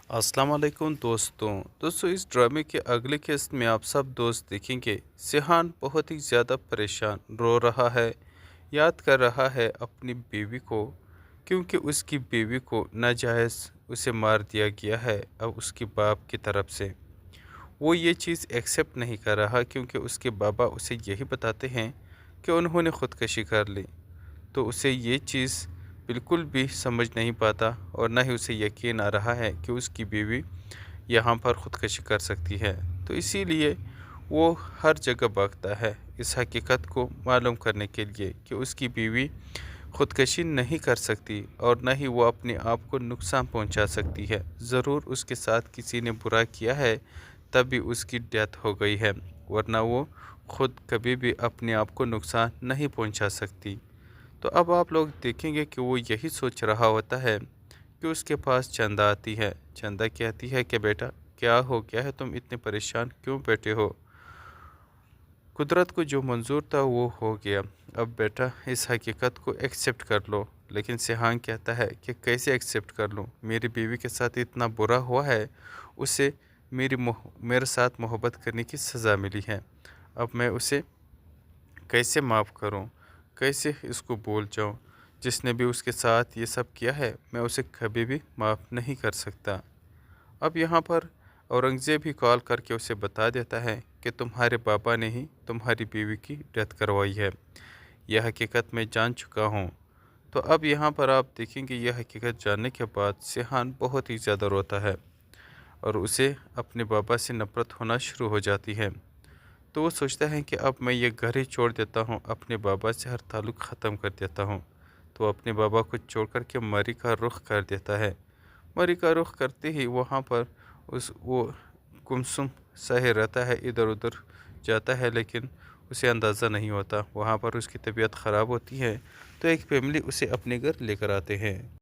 अस्सलाम वालेकुम दोस्तों इस ड्रामे के अगले किस्त में आप सब दोस्त देखेंगे सिहान बहुत ही ज़्यादा परेशान रो रहा है। याद कर रहा है अपनी बीवी को, क्योंकि उसकी बीवी को नाजायज़ उसे मार दिया गया है अब उसके बाप की तरफ से। वो ये चीज़ एक्सेप्ट नहीं कर रहा, क्योंकि उसके बाबा उसे यही बताते हैं कि उन्होंने ख़ुदकशी कर ली। तो उसे ये चीज़ बिल्कुल भी समझ नहीं पाता, और ना ही उसे यकीन आ रहा है कि उसकी बीवी यहाँ पर ख़ुदकशी कर सकती है। तो इसीलिए वो हर जगह भागता है इस हकीकत को मालूम करने के लिए कि उसकी बीवी ख़ुदकशी नहीं कर सकती, और न ही वो अपने आप को नुकसान पहुंचा सकती है। ज़रूर उसके साथ किसी ने बुरा किया है तभी उसकी डेथ हो गई है, वरना वो ख़ुद कभी भी अपने आप को नुकसान नहीं पहुंचा सकती। तो अब आप लोग देखेंगे कि वो यही सोच रहा होता है कि उसके पास चंदा आती है। चंदा कहती है कि बेटा क्या हो गया है, तुम इतने परेशान क्यों बैठे हो? कुदरत को जो मंजूर था वो हो गया, अब बेटा इस हकीकत को एक्सेप्ट कर लो। लेकिन सिहान कहता है कि कैसे एक्सेप्ट कर लूँ, मेरी बीवी के साथ इतना बुरा हुआ है, उसे मेरे साथ मोहब्बत करने की सज़ा मिली है। अब मैं उसे कैसे माफ़ करूं, कैसे इसको भूल जाऊं? जिसने भी उसके साथ ये सब किया है मैं उसे कभी भी माफ़ नहीं कर सकता। अब यहाँ पर औरंगज़ेब ही कॉल करके उसे बता देता है कि तुम्हारे पापा ने ही तुम्हारी बीवी की डेथ करवाई है। यह हकीकत मैं जान चुका हूँ। तो अब यहाँ पर आप देखेंगे यह हकीकत जानने के बाद सिहान बहुत ही ज़्यादा रोता है, और उसे अपने पापा से नफ़रत होना शुरू हो जाती है। तो वो सोचता है कि अब मैं ये घर ही छोड़ देता हूँ, अपने बाबा से हर ताल्लुक़ ख़त्म कर देता हूँ। तो अपने बाबा को छोड़ कर के मरी का रुख कर देता है। मरी का रुख करते ही वहाँ पर वो गुमसुम सा ही रहता है, इधर उधर जाता है, लेकिन उसे अंदाज़ा नहीं होता। वहाँ पर उसकी तबीयत ख़राब होती है, तो एक फैमिली उसे अपने घर लेकर आते हैं।